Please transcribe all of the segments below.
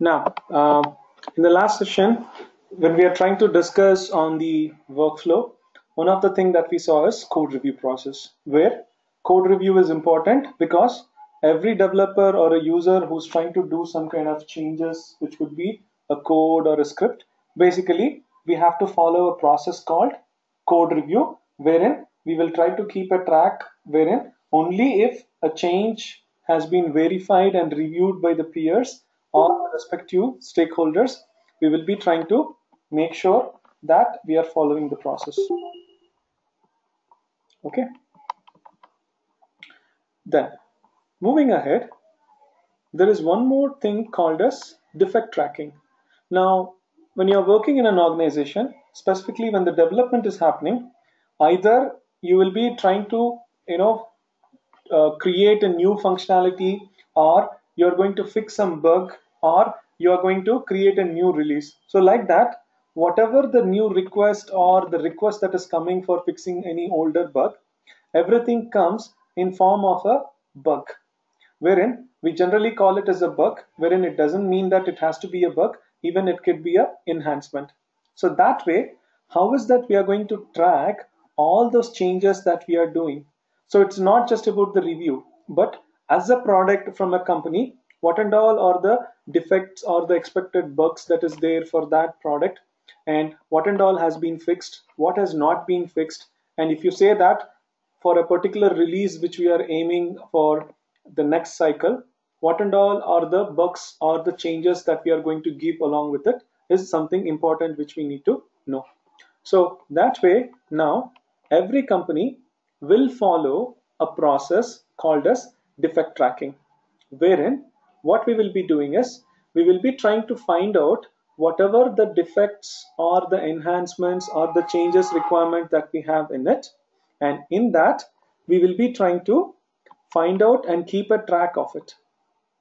Now, in the last session, when we are trying to discuss on the workflow, one of the things that we saw is code review process, where code review is important because every developer or a user who's trying to do some kind of changes, which could be a code or a script, basically we have to follow a process called code review, wherein we will try to keep a track wherein only if a change has been verified and reviewed by the peers or respective stakeholders, we will be trying to make sure that we are following the process. Okay. Then, moving ahead, there is one more thing called as defect tracking. Now, when you're working in an organization, specifically when the development is happening, either you will be trying to, create a new functionality, or you're going to fix some bug, or you're going to create a new release. So like that, whatever the new request or the request that is coming for fixing any older bug, everything comes in form of a bug, wherein we generally call it as a bug, wherein it doesn't mean that it has to be a bug, even it could be a enhancement. So that way, how is that we are going to track all those changes that we are doing? So it's not just about the review, but as a product from a company, what and all are the defects or the expected bugs that is there for that product, and what and all has been fixed, what has not been fixed. And if you say that for a particular release which we are aiming for the next cycle, what and all are the bugs or the changes that we are going to give along with it is something important which we need to know. So that way, now every company will follow a process called as defect tracking, wherein what we will be doing is we will be trying to find out whatever the defects or the enhancements or the changes requirement that we have in it, and in that we will be trying to find out and keep a track of it.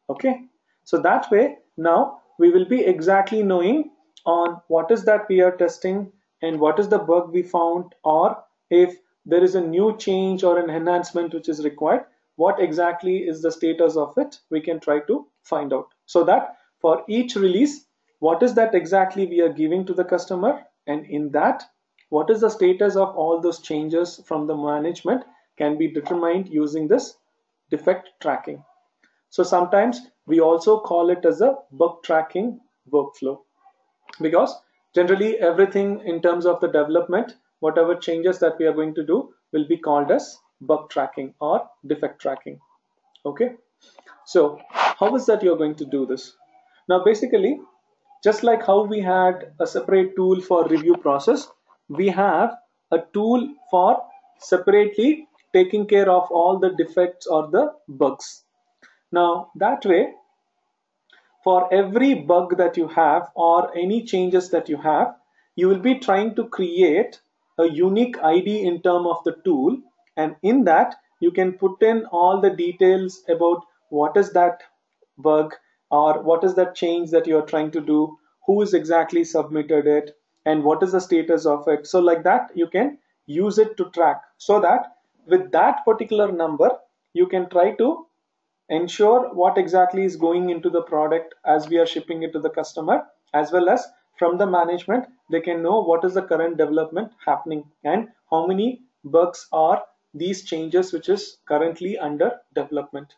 Okay, so that way now we will be exactly knowing on what is that we are testing and what is the bug we found, or if there is a new change or an enhancement which is required, what exactly is the status of it, we can try to find out, so that for each release, what is that exactly we are giving to the customer, and in that, what is the status of all those changes from the management can be determined using this defect tracking. So sometimes we also call it as a bug tracking workflow, because generally everything in terms of the development, whatever changes that we are going to do will be called as bug tracking or defect tracking. Okay, so how is that you're going to do this? Now basically, just like how we had a separate tool for review process, we have a tool for separately taking care of all the defects or the bugs. Now that way, for every bug that you have or any changes that you have, you will be trying to create a unique ID in terms of the tool, and in that you can put in all the details about what is that bug or what is that change that you are trying to do, who is exactly submitted it, and what is the status of it. So like that you can use it to track, so that with that particular number you can try to ensure what exactly is going into the product as we are shipping it to the customer, as well as from the management they can know what is the current development happening and how many bugs are these changes which is currently under development.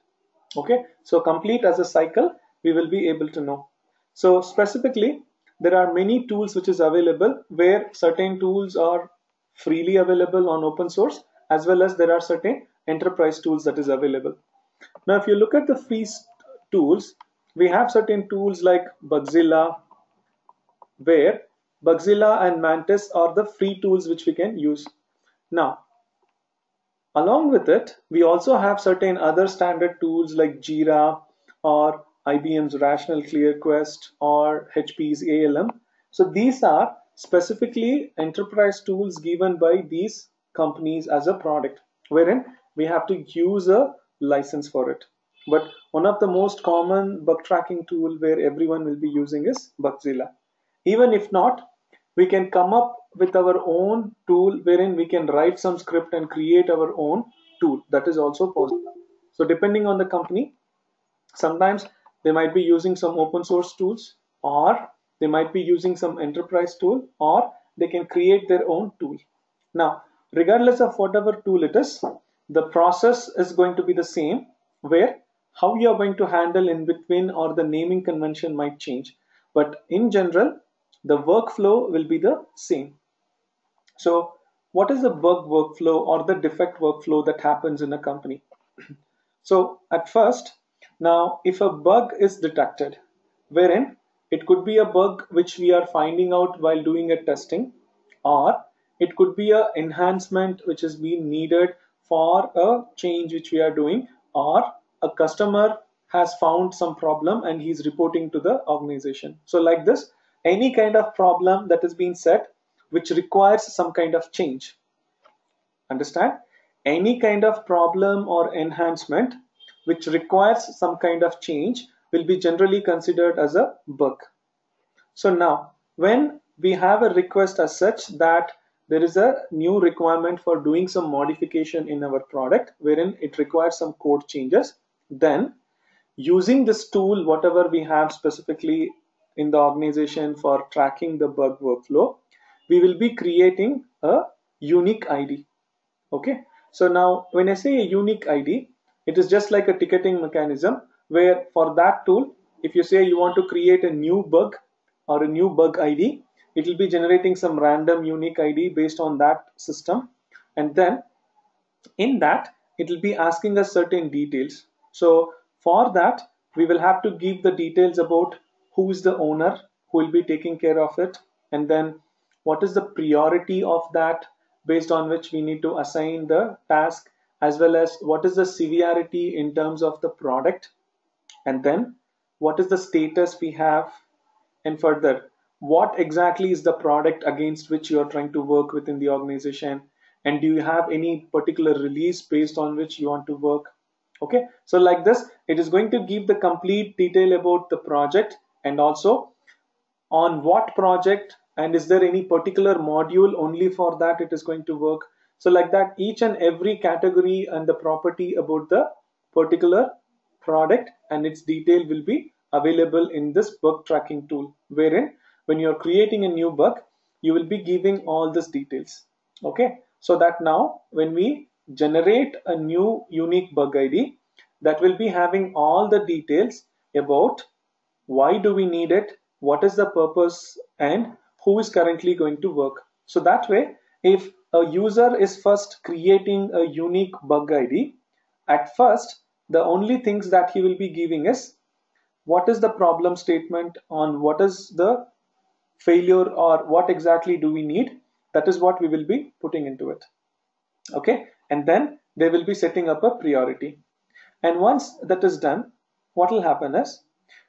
Okay, so complete as a cycle we will be able to know. So specifically, there are many tools which is available, where certain tools are freely available on open source, as well as there are certain enterprise tools that is available. Now if you look at the free tools, we have certain tools like Bugzilla, where Bugzilla and Mantis are the free tools which we can use. Now along with it, we also have certain other standard tools like Jira or IBM's Rational Clear Quest or HP's ALM. So these are specifically enterprise tools given by these companies as a product, wherein we have to use a license for it. But one of the most common bug tracking tool where everyone will be using is Bugzilla. Even if not, we can come up with our own tool wherein we can write some script and create our own tool. That is also possible. So depending on the company, sometimes they might be using some open source tools, or they might be using some enterprise tool, or they can create their own tool. Now, regardless of whatever tool it is, the process is going to be the same, where how you are going to handle in between or the naming convention might change. But in general, the workflow will be the same. So what is the bug workflow or the defect workflow that happens in a company? So at first, now if a bug is detected, wherein it could be a bug which we are finding out while doing a testing, or it could be a enhancement which is being needed for a change which we are doing, or a customer has found some problem and he's reporting to the organization. So like this, any kind of problem that is being set which requires some kind of change. Understand? Any kind of problem or enhancement which requires some kind of change will be generally considered as a bug. So now, when we have a request as such that there is a new requirement for doing some modification in our product wherein it requires some code changes, then using this tool, whatever we have specifically in the organization for tracking the bug workflow, we will be creating a unique ID. Okay, so now when I say a unique ID, it is just like a ticketing mechanism where for that tool, if you say you want to create a new bug or a new bug ID, it will be generating some random unique ID based on that system, and then in that it will be asking us certain details. So for that, we will have to give the details about who is the owner who will be taking care of it, and then what is the priority of that, based on which we need to assign the task, as well as what is the severity in terms of the product, and then what is the status we have, and further what exactly is the product against which you are trying to work within the organization, and do you have any particular release based on which you want to work. Okay, so like this, it is going to give the complete detail about the project and also on what project, and is there any particular module only for that it is going to work. So like that, each and every category and the property about the particular product and its detail will be available in this bug tracking tool, wherein when you're creating a new bug, you will be giving all these details. Okay, so that now when we generate a new unique bug ID, that will be having all the details about why do we need it, what is the purpose, and who is currently going to work. So that way, if a user is first creating a unique bug ID, at first the only things that he will be giving is what is the problem statement on what is the failure or what exactly do we need. That is what we will be putting into it. Okay, and then they will be setting up a priority, and once that is done, what will happen is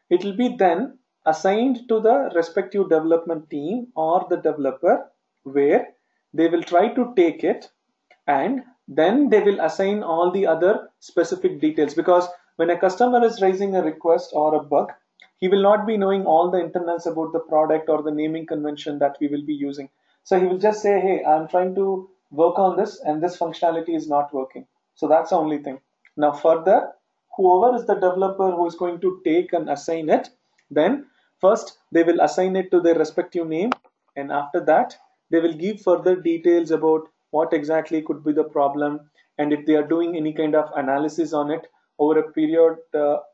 it will be then assigned to the respective development team or the developer, where they will try to take it, and then they will assign all the other specific details, because when a customer is raising a request or a bug, he will not be knowing all the internals about the product or the naming convention that we will be using. So he will just say, hey, I'm trying to work on this and this functionality is not working. So that's the only thing. Now further, whoever is the developer who is going to take and assign it, then first they will assign it to their respective name, and after that they will give further details about what exactly could be the problem, and if they are doing any kind of analysis on it over a period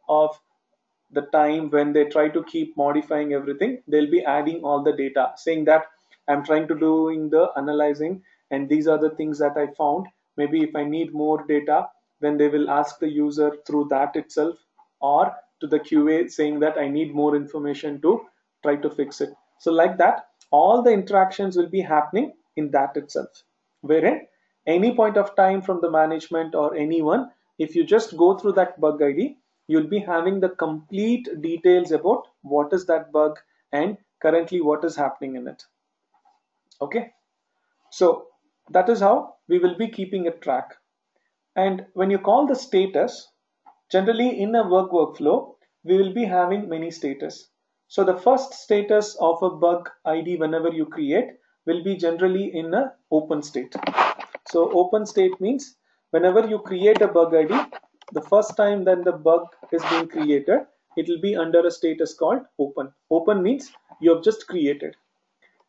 of the time when they try to keep modifying everything, they'll be adding all the data saying that I'm trying to doing the analyzing and these are the things that I found. Maybe if I need more data, then they will ask the user through that itself, or to the QA saying that I need more information to try to fix it. So like that, all the interactions will be happening in that itself, wherein any point of time from the management or anyone, if you just go through that bug ID, you'll be having the complete details about what is that bug and currently what is happening in it. Okay, so that is how we will be keeping a track. And when you call the status, generally in a workflow, we will be having many status. So the first status of a bug ID whenever you create will be generally in a open state. So open state means whenever you create a bug ID, the first time then the bug is being created, it will be under a status called open. Open means you have just created.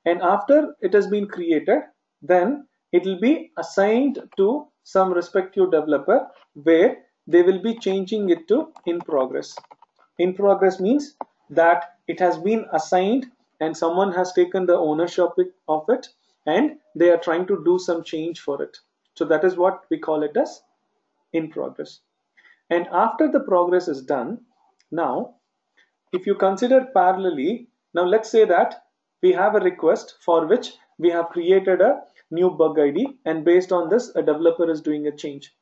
And after it has been created, then it will be assigned to some respective developer where they will be changing it to in progress. In progress means that it has been assigned and someone has taken the ownership of it and they are trying to do some change for it. So that is what we call it as in progress. And after the progress is done, now if you consider parallelly, now let's say that we have a request for which we have created a new bug ID, and based on this a developer is doing a change.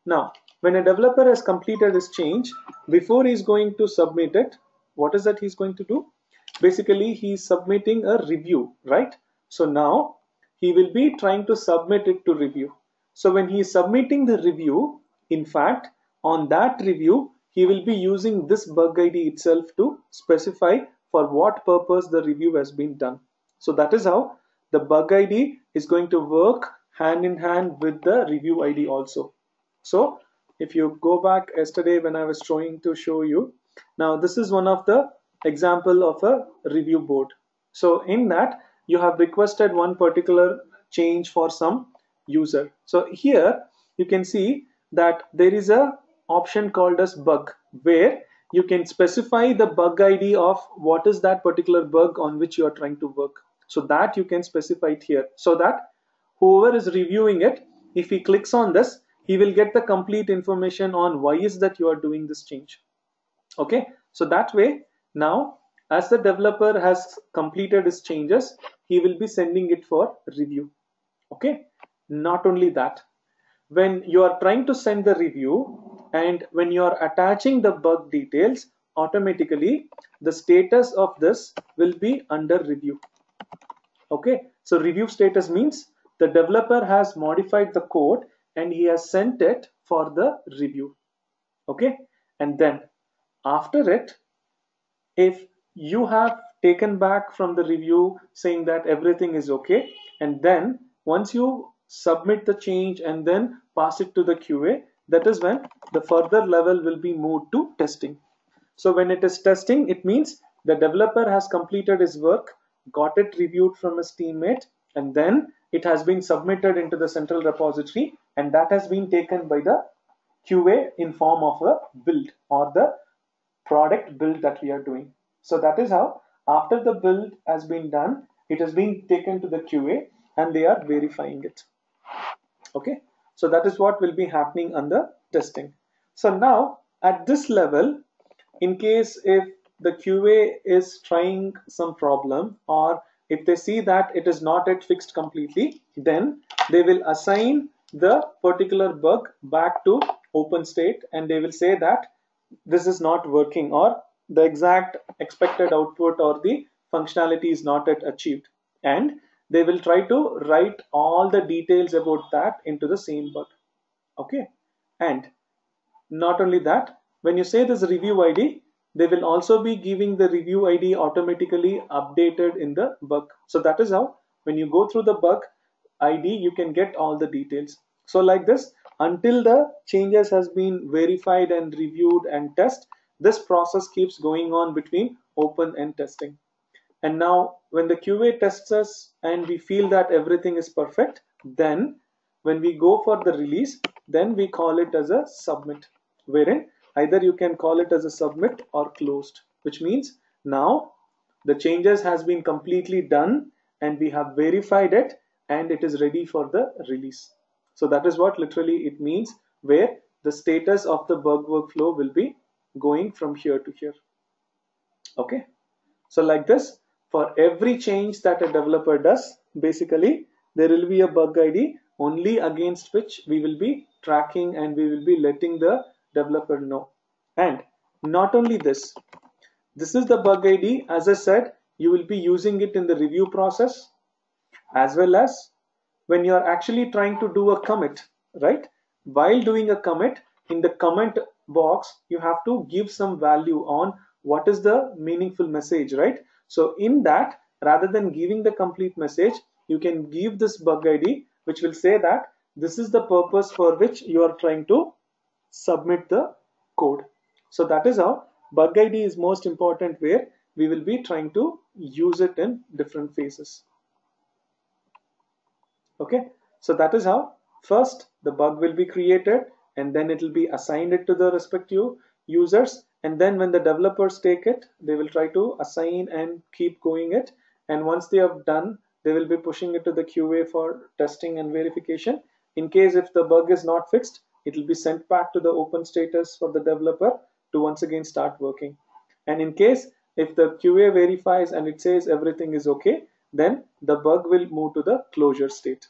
Now when a developer has completed his change, before he's going to submit it, what is that he's going to do? Basically he's submitting a review, right? So now he will be trying to submit it to review. So when he is submitting the review, in fact on that review he will be using this bug ID itself to specify for what purpose the review has been done. So that is how the bug ID is going to work hand in hand with the review ID also. So if you go back yesterday when I was trying to show you, now this is one of the example of a review board. So in that you have requested one particular change for some user. So here you can see that there is a option called as bug where you can specify the bug ID of what is that particular bug on which you are trying to work. So that you can specify it here, so that whoever is reviewing it, if he clicks on this, he will get the complete information on why is that you are doing this change. Okay, so that way now as the developer has completed his changes, he will be sending it for review. Okay, not only that, when you are trying to send the review and when you are attaching the bug details, automatically the status of this will be under review. Okay, so review status means the developer has modified the code and he has sent it for the review. Okay, and then after it, if you have taken back from the review saying that everything is okay, and then once you submit the change and then pass it to the QA, that is when the further level will be moved to testing. So when it is testing, it means the developer has completed his work, got it reviewed from his teammate, and then it has been submitted into the central repository, and that has been taken by the QA in form of a build or the product build that we are doing. So that is how after the build has been done, it has been taken to the QA and they are verifying it. Okay, so that is what will be happening on the testing. So now at this level, in case if the QA is trying some problem or if they see that it is not yet fixed completely, then they will assign the particular bug back to open state and they will say that this is not working or the exact expected output or the functionality is not yet achieved, and they will try to write all the details about that into the same bug. Okay, and not only that, when you say this review ID, they will also be giving the review ID automatically updated in the bug. So that is how when you go through the bug ID, you can get all the details. So like this, until the changes has been verified and reviewed and test, this process keeps going on between open and testing. And now when the QA tests us and we feel that everything is perfect, then when we go for the release, then we call it as a submit, wherein either you can call it as a submit or closed, which means now the changes has been completely done and we have verified it and it is ready for the release. So that is what literally it means, where the status of the bug workflow will be going from here to here. Okay, so like this, for every change that a developer does, basically there will be a bug ID only against which we will be tracking and we will be letting the developer know. And not only this, this is the bug ID. As I said, you will be using it in the review process as well as when you are actually trying to do a commit, right? While doing a commit, in the comment box, you have to give some value on what is the meaningful message, right? So in that, rather than giving the complete message, you can give this bug ID, which will say that this is the purpose for which you are trying to submit the code. So that is how Bug ID is most important where we will be trying to use it in different phases. Okay, so that is how first the bug will be created, and then it will be assigned it to the respective users, and then when the developers take it, they will try to assign and keep going it, and once they have done, they will be pushing it to the QA for testing and verification. In case if the bug is not fixed, it will be sent back to the open status for the developer to once again start working. And in case if the QA verifies and it says everything is okay, then the bug will move to the closure state.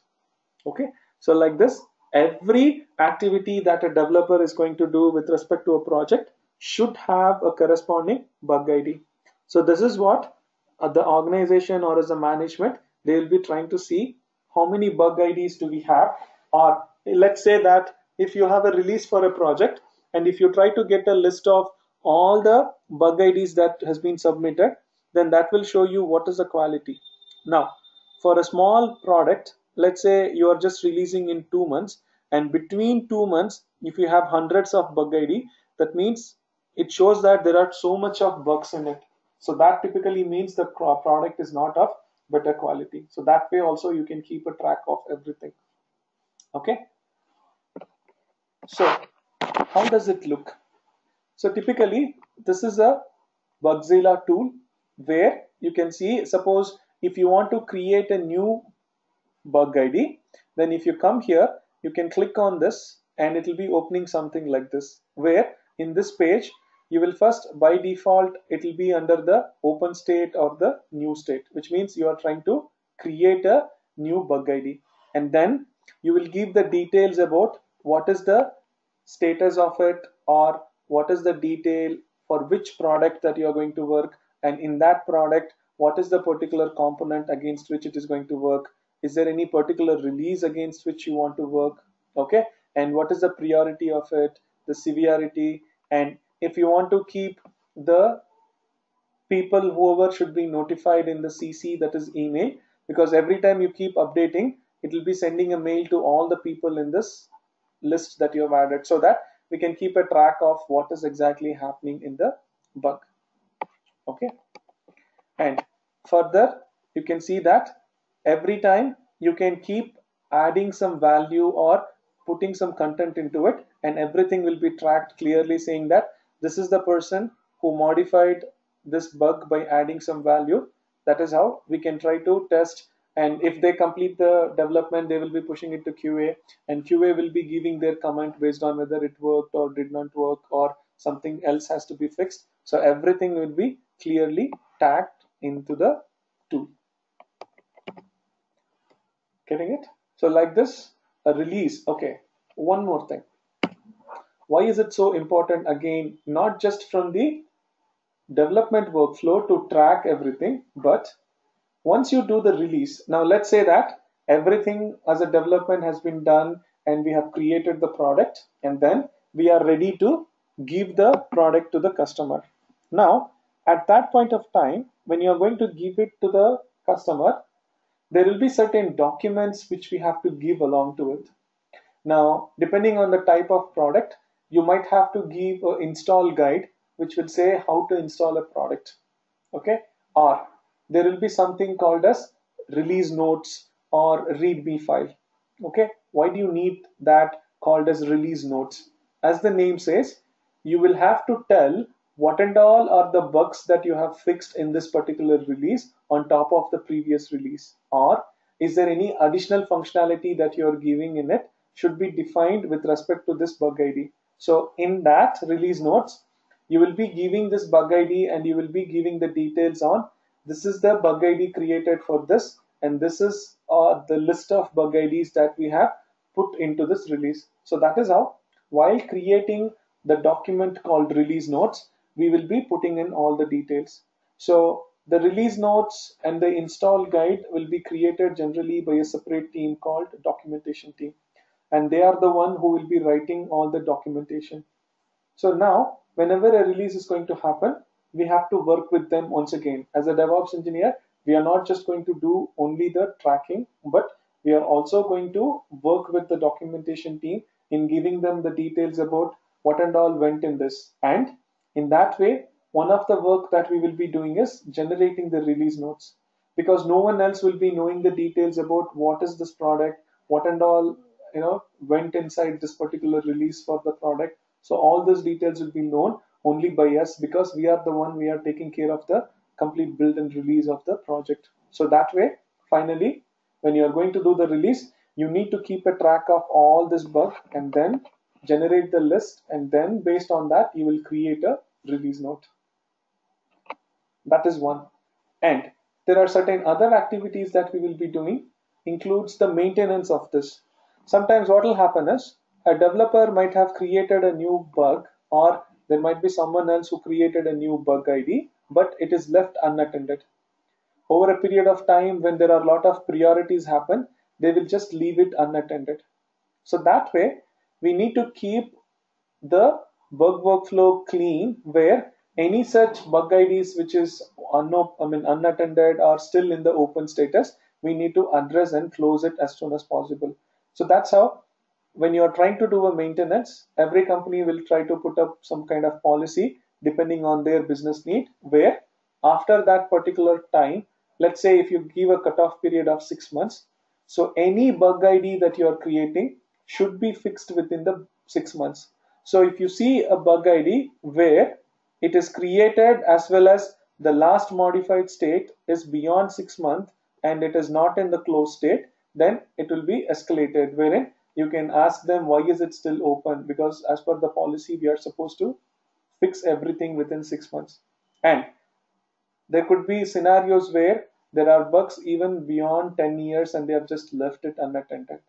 Okay, so like this, every activity that a developer is going to do with respect to a project should have a corresponding bug ID. So this is what the organization or as a management, they will be trying to see how many bug IDs do we have. Or let's say that if you have a release for a project, and if you try to get a list of all the bug IDs that has been submitted, then that will show you what is the quality. Now, for a small product, let's say you are just releasing in 2 months, and between 2 months, if you have hundreds of bug ID, that means it shows that there are so much of bugs in it. So that typically means the product is not of better quality. So that way also you can keep a track of everything. Okay, so how does it look? So typically this is a Bugzilla tool where you can see, suppose if you want to create a new bug ID, then if you come here, you can click on this and it will be opening something like this, where in this page you will first, by default, it will be under the open state or the new state, which means you are trying to create a new bug ID, and then you will give the details about what is the status of it, or what is the detail for which product that you are going to work, and in that product what is the particular component against which it is going to work, is there any particular release against which you want to work, okay, and what is the priority of it, the severity, and if you want to keep the people whoever should be notified in the CC, that is email, because every time you keep updating, it will be sending a mail to all the people in this list that you have added, so that we can keep a track of what is exactly happening in the bug. Okay, and further you can see that every time you can keep adding some value or putting some content into it, and everything will be tracked clearly, saying that this is the person who modified this bug by adding some value. That is how we can try to test, and if they complete the development, they will be pushing it to QA, and QA will be giving their comment based on whether it worked or did not work, or something else has to be fixed. So everything will be clearly tagged into the tool. Getting it? So like this, a release. Okay, one more thing. Why is it so important? Again, not just from the development workflow to track everything, but once you do the release, now let's say that everything as a development has been done and we have created the product, and then we are ready to give the product to the customer. Now, at that point of time, when you are going to give it to the customer, there will be certain documents which we have to give along to it. Now, depending on the type of product, you might have to give an install guide which will say how to install a product. Okay, or there will be something called as release notes or readme file. Okay, why do you need that called as release notes? As the name says, you will have to tell what and all are the bugs that you have fixed in this particular release on top of the previous release, or is there any additional functionality that you are giving in it should be defined with respect to this bug ID. So in that release notes, you will be giving this bug ID and you will be giving the details on this is the bug ID created for this, and this is the list of bug IDs that we have put into this release. So that is how, while creating the document called release notes, we will be putting in all the details. So the release notes and the install guide will be created generally by a separate team called documentation team, and they are the one who will be writing all the documentation. So now, whenever a release is going to happen, we have to work with them once again. As a DevOps engineer, we are not just going to do only the tracking, but we are also going to work with the documentation team in giving them the details about what and all went in this. And In that way, one of the work that we will be doing is generating the release notes, because no one else will be knowing the details about what is this product, what and all went inside this particular release for the product. So all those details will be known only by us, because we are taking care of the complete build and release of the project. So that way, finally, when you are going to do the release, you need to keep a track of all this bug and then generate the list, and then based on that you will create a release note. That is one. And there are certain other activities that we will be doing, includes the maintenance of this. Sometimes what will happen is a developer might have created a new bug, or there might be someone else who created a new bug ID, but it is left unattended. Over a period of time, when there are a lot of priorities happen, they will just leave it unattended. So that way, we need to keep the bug workflow clean, where any such bug IDs which is unattended or still in the open status, we need to address and close it as soon as possible. So that's how, when you are trying to do a maintenance, every company will try to put up some kind of policy depending on their business need, where after that particular time, let's say if you give a cutoff period of 6 months, so any bug ID that you are creating should be fixed within the 6 months. So if you see a bug ID where it is created as well as the last modified state is beyond 6 months and it is not in the closed state, then it will be escalated, wherein you can ask them why is it still open, because as per the policy we are supposed to fix everything within 6 months. And there could be scenarios where there are bugs even beyond 10 years and they have just left it unattended.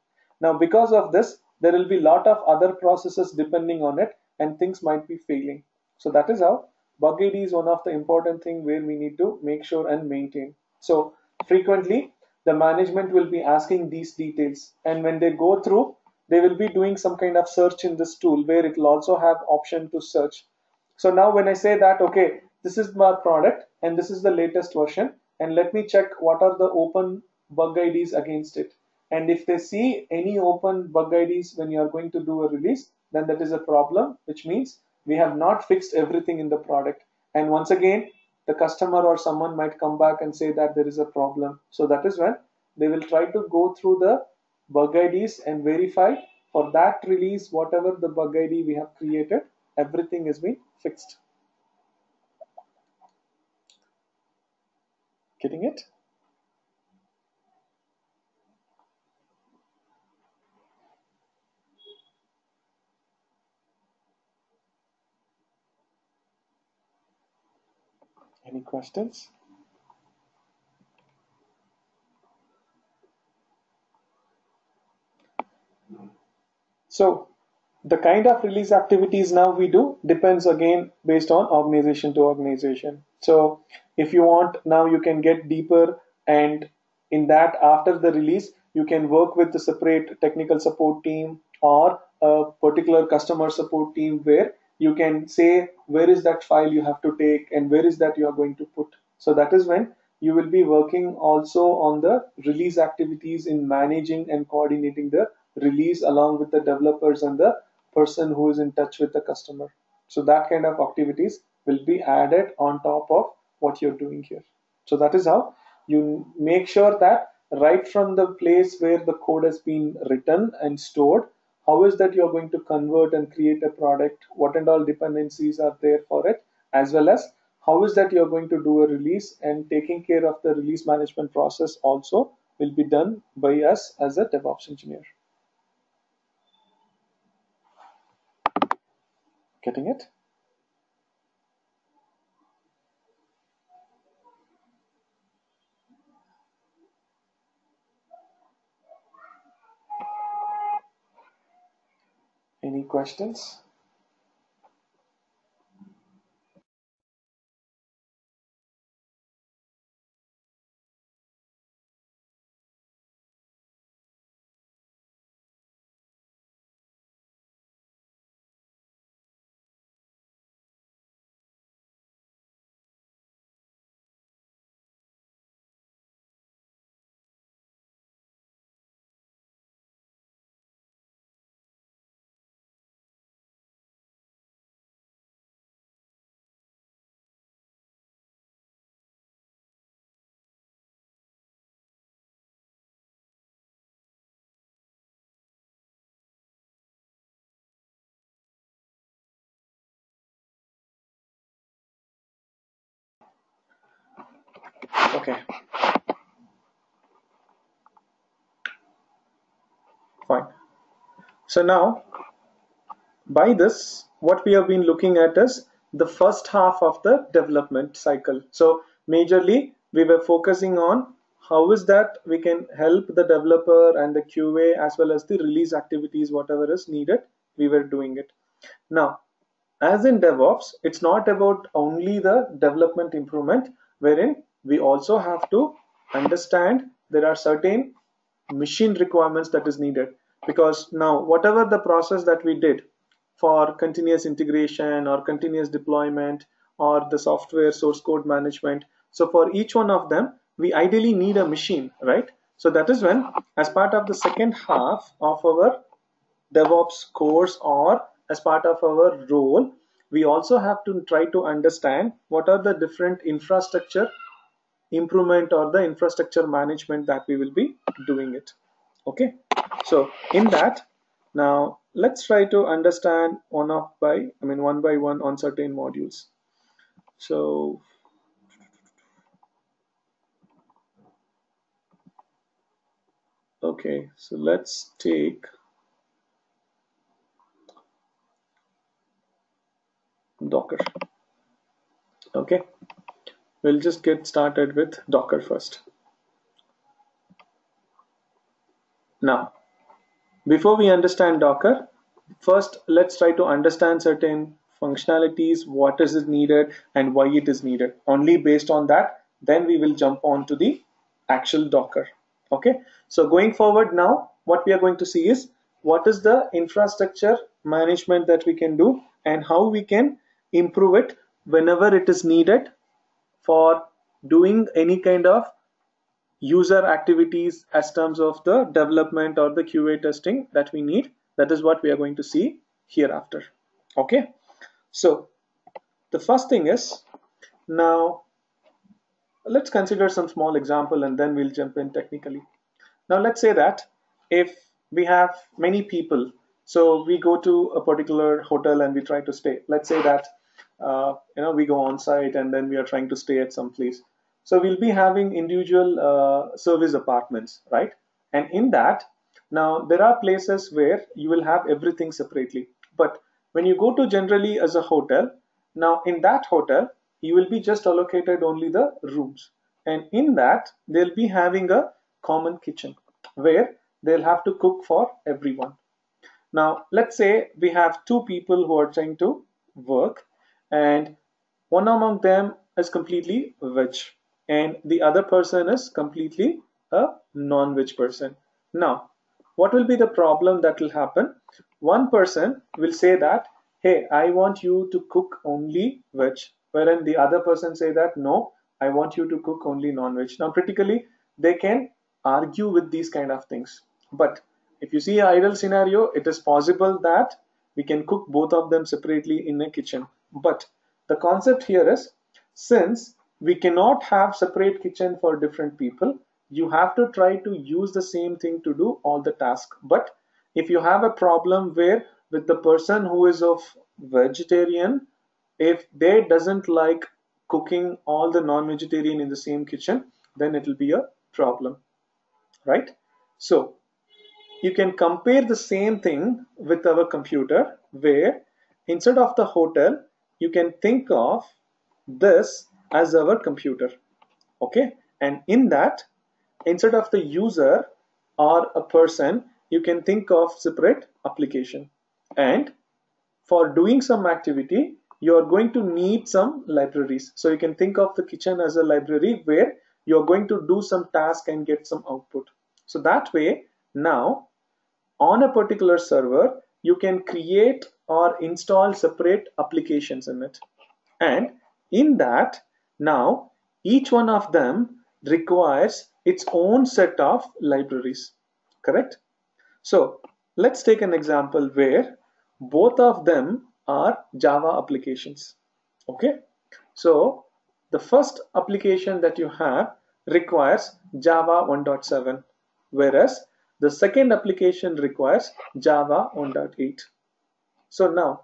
Now, because of this, there will be a lot of other processes depending on it and things might be failing. So that is how bug ID is one of the important thing where we need to make sure and maintain. So frequently, the management will be asking these details, and when they go through, they will be doing some kind of search in this tool where it will also have option to search. So now when I say that, okay, this is my product and this is the latest version, and let me check what are the open bug IDs against it. And if they see any open bug IDs when you are going to do a release, then that is a problem, which means we have not fixed everything in the product. And once again, the customer or someone might come back and say that there is a problem. So that is when they will try to go through the bug IDs and verify for that release, whatever the bug ID we have created, everything has been fixed. Getting it? Any questions? So the kind of release activities now we do depends again based on organization to organization. So if you want, now you can get deeper, and in that after the release you can work with the separate technical support team or a particular customer support team, where you can say where is that file you have to take and where is that you are going to put. So that is when you will be working also on the release activities in managing and coordinating the release along with the developers and the person who is in touch with the customer. So that kind of activities will be added on top of what you're doing here. So that is how you make sure that right from the place where the code has been written and stored, how is that you're going to convert and create a product, what and all dependencies are there for it, as well as how is that you're going to do a release, and taking care of the release management process also will be done by us as a DevOps engineer. Getting it? Any questions? Okay, fine. So now, by this, what we have been looking at is the first half of the development cycle. So majorly, we were focusing on how is that we can help the developer and the QA as well as the release activities, whatever is needed, we were doing it. Now, as in DevOps, it's not about only the development improvement, wherein we also have to understand there are certain machine requirements that is needed. Because now, whatever the process that we did for continuous integration or continuous deployment or the software source code management, so for each one of them, we ideally need a machine, right? So that is when, as part of the second half of our DevOps course or as part of our role, we also have to try to understand what are the different infrastructure improvement or the infrastructure management that we will be doing it. Okay, so in that, now let's try to understand one by one on certain modules. So okay, so let's take Docker. Okay, we'll just get started with Docker first. Now, before we understand Docker, first let's try to understand certain functionalities, what is it needed and why it is needed. Only based on that, then we will jump on to the actual Docker. Okay, so going forward now, what we are going to see is what is the infrastructure management that we can do and how we can improve it whenever it is needed for doing any kind of user activities as terms of the development or the QA testing that we need. That is what we are going to see hereafter. Okay, so the first thing is, now let's consider some small example and then we'll jump in technically. Now let's say that if we have many people, so we go to a particular hotel and we try to stay. Let's say that we go on site and then we are trying to stay at some place. So we'll be having individual service apartments, right? And in that, now there are places where you will have everything separately. But when you go to generally as a hotel, now in that hotel, you will be just allocated only the rooms. And in that, they'll be having a common kitchen where they'll have to cook for everyone. Now, let's say we have two people who are trying to work, and one among them is completely veg, and the other person is completely a non-veg person. Now, what will be the problem that will happen? One person will say that, hey, I want you to cook only veg, wherein the other person say that, no, I want you to cook only non-veg. Now, critically, they can argue with these kind of things. But if you see an ideal scenario, it is possible that we can cook both of them separately in a kitchen. But the concept here is, since we cannot have separate kitchen for different people, you have to try to use the same thing to do all the tasks. But if you have a problem where with the person who is of vegetarian, if they doesn't like cooking all the non-vegetarian in the same kitchen, then it will be a problem, right? So you can compare the same thing with our computer, where instead of the hotel, you can think of this as our computer. Okay, and in that, instead of the user or a person, you can think of separate application. And for doing some activity, you are going to need some libraries. So you can think of the kitchen as a library where you're going to do some task and get some output. So that way, now on a particular server, you can create or install separate applications in it. And in that, now each one of them requires its own set of libraries, correct? So let's take an example where both of them are Java applications. Okay, so the first application that you have requires Java 1.7, whereas the second application requires Java 1.8. So now,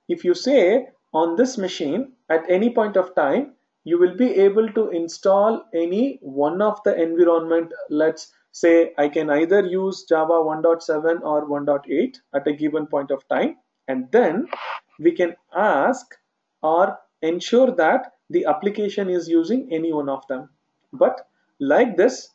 if you say on this machine at any point of time, you will be able to install any one of the environment. Let's say I can either use Java 1.7 or 1.8 at a given point of time, and then we can ask or ensure that the application is using any one of them. But like this,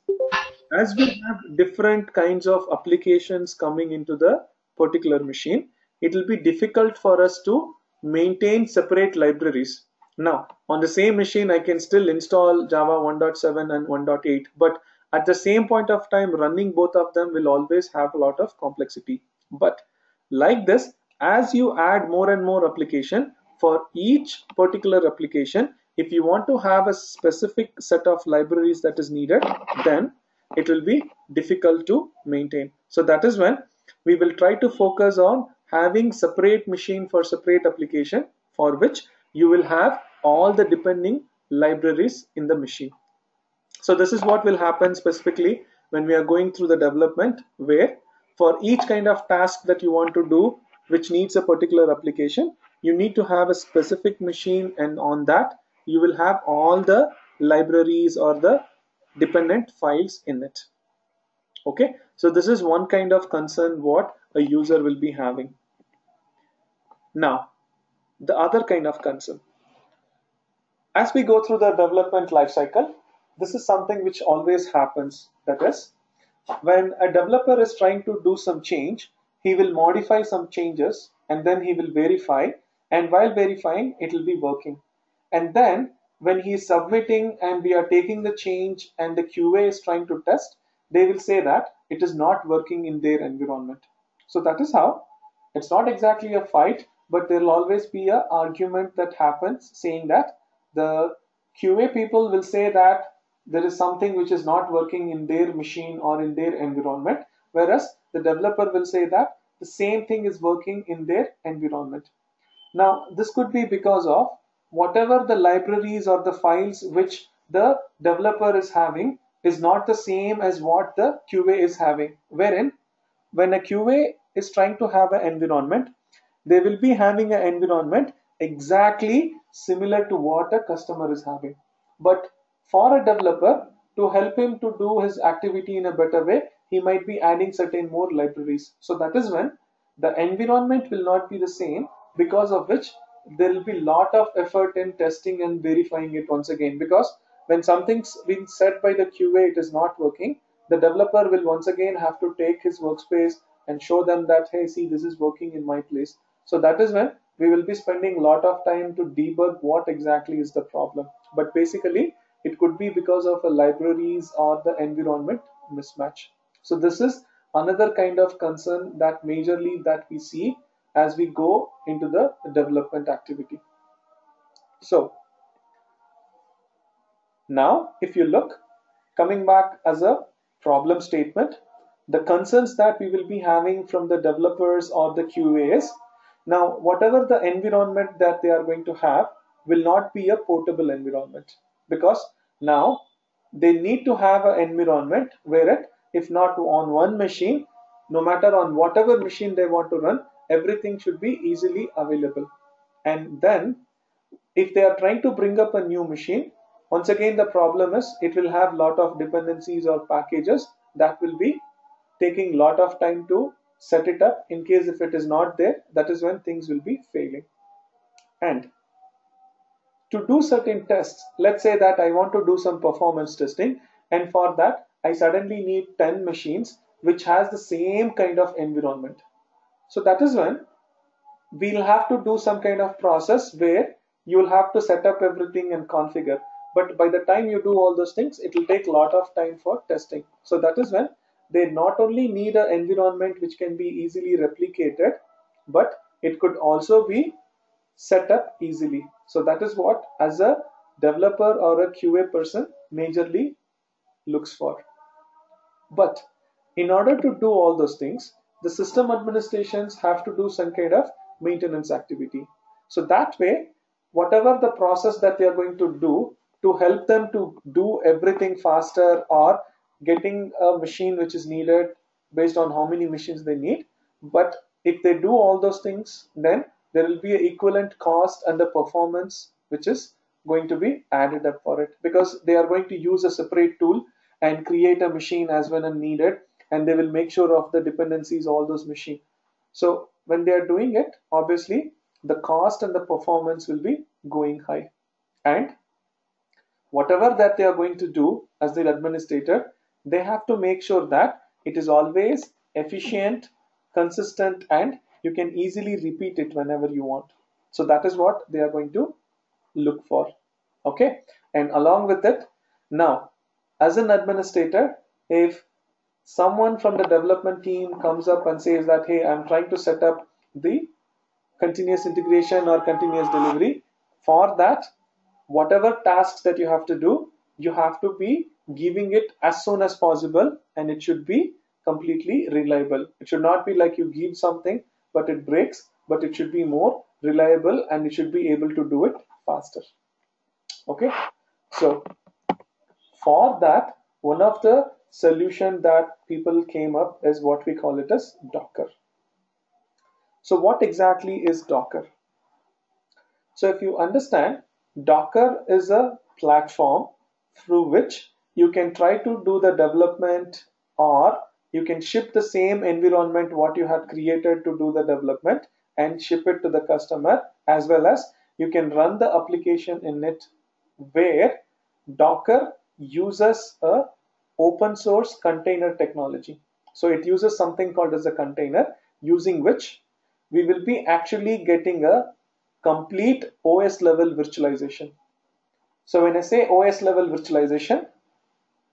as we have different kinds of applications coming into the particular machine, it will be difficult for us to maintain separate libraries. Now, on the same machine, I can still install Java 1.7 and 1.8, but at the same point of time, running both of them will always have a lot of complexity. But like this, as you add more and more application, for each particular application, if you want to have a specific set of libraries that is needed, then it will be difficult to maintain. So that is when we will try to focus on having separate machine for separate application, for which you will have all the depending libraries in the machine. So this is what will happen specifically when we are going through the development, where for each kind of task that you want to do which needs a particular application, you need to have a specific machine, and on that you will have all the libraries or the dependent files in it. Okay, so this is one kind of concern what a user will be having. Now, the other kind of concern, as we go through the development lifecycle, this is something which always happens. That is, when a developer is trying to do some change, he will modify some changes and then he will verify, and while verifying it will be working. And then when he is submitting and we are taking the change and the QA is trying to test, they will say that it is not working in their environment. So that is how it's not exactly a fight, but there will always be an argument that happens, saying that the QA people will say that there is something which is not working in their machine or in their environment, whereas the developer will say that the same thing is working in their environment. Now, this could be because of whatever the libraries or the files which the developer is having is not the same as what the QA is having, wherein when a QA is trying to have an environment, they will be having an environment exactly similar to what a customer is having. But for a developer, to help him to do his activity in a better way, he might be adding certain more libraries. So that is when the environment will not be the same, because of which there will be lot of effort in testing and verifying it once again. Because when something's been said by the QA it is not working, the developer will once again have to take his workspace and show them that, hey, see, this is working in my place. So that is when we will be spending a lot of time to debug what exactly is the problem. But basically, it could be because of a libraries or the environment mismatch. So this is another kind of concern that majorly that we see as we go into the development activity. So now, if you look, coming back as a problem statement, the concerns that we will be having from the developers or the QAs, now whatever the environment that they are going to have will not be a portable environment, because now they need to have an environment where it, if not on one machine, no matter on whatever machine they want to run, everything should be easily available. And then if they are trying to bring up a new machine, once again the problem is it will have lot of dependencies or packages that will be taking lot of time to set it up. In case if it is not there, that is when things will be failing. And to do certain tests, let's say that I want to do some performance testing, and for that I suddenly need 10 machines which has the same kind of environment. So that is when we'll have to do some kind of process where you'll have to set up everything and configure. But by the time you do all those things, it will take a lot of time for testing. So that is when they not only need an environment which can be easily replicated, but it could also be set up easily. So that is what as a developer or a QA person majorly looks for. But in order to do all those things, the system administrations have to do some kind of maintenance activity. So that way, whatever the process that they are going to do to help them to do everything faster, or getting a machine which is needed based on how many machines they need. But if they do all those things, then there will be an equivalent cost and the performance which is going to be added up for it, because they are going to use a separate tool and create a machine as when needed, and they will make sure of the dependencies all those machine. So when they are doing it, obviously the cost and the performance will be going high, and whatever that they are going to do as the administrator, they have to make sure that it is always efficient, consistent, and you can easily repeat it whenever you want. So that is what they are going to look for. Okay, and along with it, now as an administrator, if someone from the development team comes up and says that, hey, I'm trying to set up the continuous integration or continuous delivery, for that, whatever tasks that you have to do, you have to be giving it as soon as possible, and it should be completely reliable. It should not be like you give something but it breaks, but it should be more reliable and it should be able to do it faster. Okay, so for that, one of the solution that people came up is what we call it as Docker. So what exactly is Docker? So if you understand, Docker is a platform through which you can try to do the development, or you can ship the same environment what you had created to do the development and ship it to the customer, as well as you can run the application in it, where Docker uses a open source container technology. So it uses something called as a container, using which we will be actually getting a complete OS level virtualization. So when I say OS level virtualization,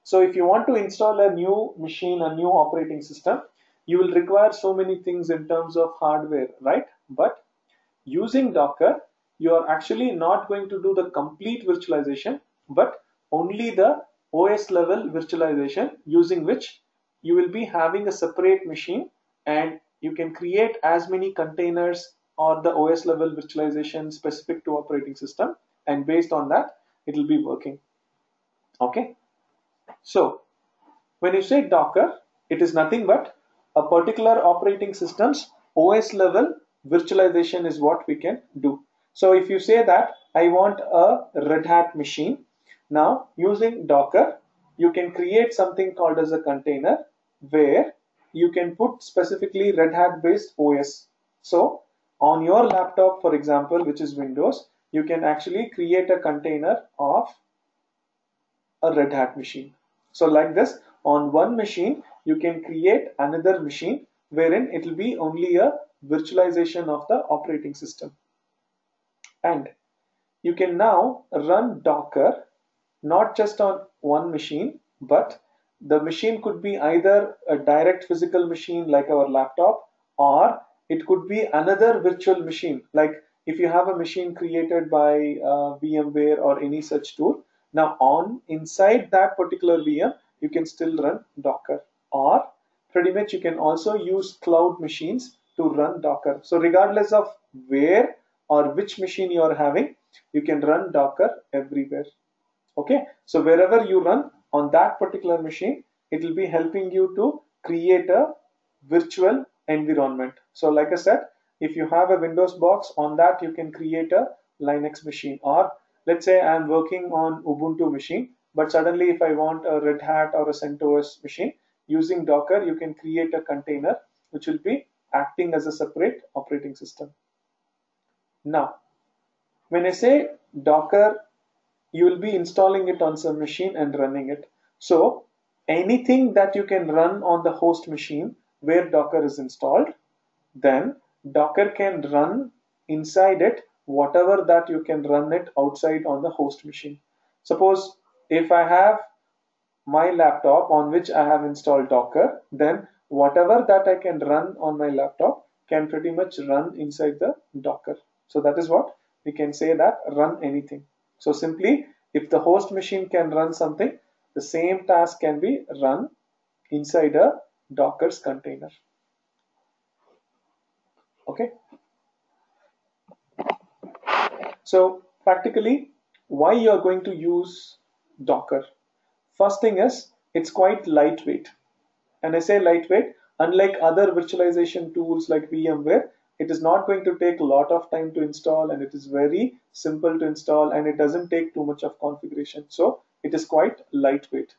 so if you want to install a new machine, a new operating system, you will require so many things in terms of hardware, right? But using Docker, you are actually not going to do the complete virtualization, but only the OS level virtualization, using which you will be having a separate machine and you can create as many containers or the OS level virtualization specific to operating system, and based on that it will be working. Okay, so when you say Docker, it is nothing but a particular operating system's OS level virtualization is what we can do. So if you say that I want a Red Hat machine, now using Docker you can create something called as a container, where you can put specifically Red Hat based OS. So on your laptop, for example, which is Windows, you can actually create a container of a Red Hat machine. So like this, on one machine you can create another machine wherein it will be only a virtualization of the operating system. And you can now run Docker not just on one machine, but the machine could be either a direct physical machine like our laptop, or it could be another virtual machine. Like if you have a machine created by VMware or any such tool, now on inside that particular VM you can still run Docker, or pretty much you can also use cloud machines to run Docker. So regardless of where or which machine you are having, you can run Docker everywhere. Okay, so wherever you run on that particular machine, it will be helping you to create a virtual environment. So like I said, if you have a Windows box, on that you can create a Linux machine, or let's say I'm working on Ubuntu machine, but suddenly if I want a Red Hat or a CentOS machine, using Docker you can create a container which will be acting as a separate operating system. Now when I say Docker, you will be installing it on some machine and running it. So anything that you can run on the host machine where Docker is installed, then Docker can run inside it whatever that you can run it outside on the host machine. Suppose if I have my laptop on which I have installed Docker, then whatever that I can run on my laptop can pretty much run inside the Docker. So that is what we can say, that run anything. So simply, if the host machine can run something, the same task can be run inside a Docker's container. Okay. So practically, why you are going to use Docker? First thing is, it's quite lightweight. And I say lightweight, unlike other virtualization tools like VMware, it is not going to take a lot of time to install, and it is very simple to install, and it doesn't take too much of configuration. So it is quite lightweight.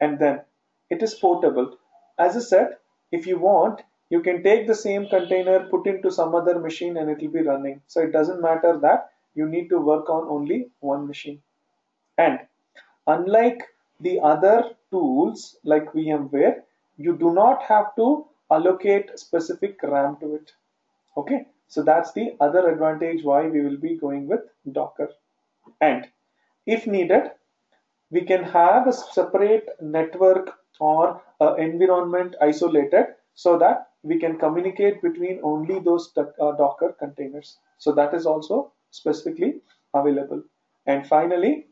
And then it is portable. As I said, if you want, you can take the same container, put into some other machine, and it will be running. So it doesn't matter that you need to work on only one machine. And unlike the other tools like VMware, you do not have to allocate specific RAM to it. Okay, so that's the other advantage why we will be going with Docker. And if needed, we can have a separate network or environment isolated so that we can communicate between only those Docker containers. So that is also specifically available. And finally,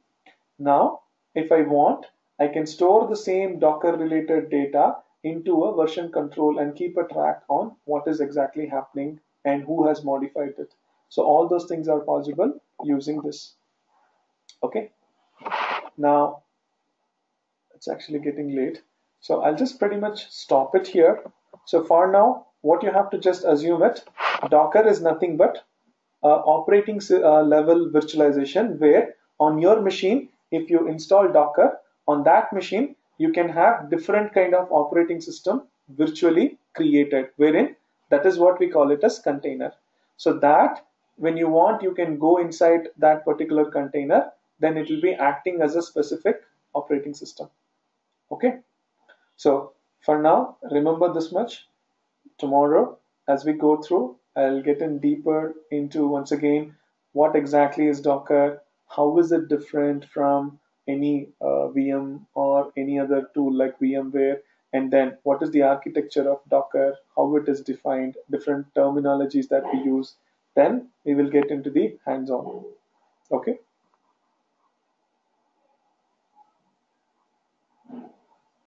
now if I want, I can store the same Docker related data into a version control and keep a track on what is exactly happening and who has modified it. So all those things are possible using this. Okay. Now it's actually getting late, so I'll just pretty much stop it here. So for now, what you have to just assume it, Docker is nothing but operating level virtualization, where on your machine, if you install Docker, on that machine you can have different kind of operating system virtually created, wherein that is what we call it as container. So that when you want, you can go inside that particular container, then it will be acting as a specific operating system. Okay, so for now, remember this much. Tomorrow, as we go through, I'll get in deeper into, once again, what exactly is Docker, how is it different from any VM or any other tool like VMware, and then what is the architecture of Docker, how it is defined, different terminologies that we use. Then we will get into the hands-on. Okay.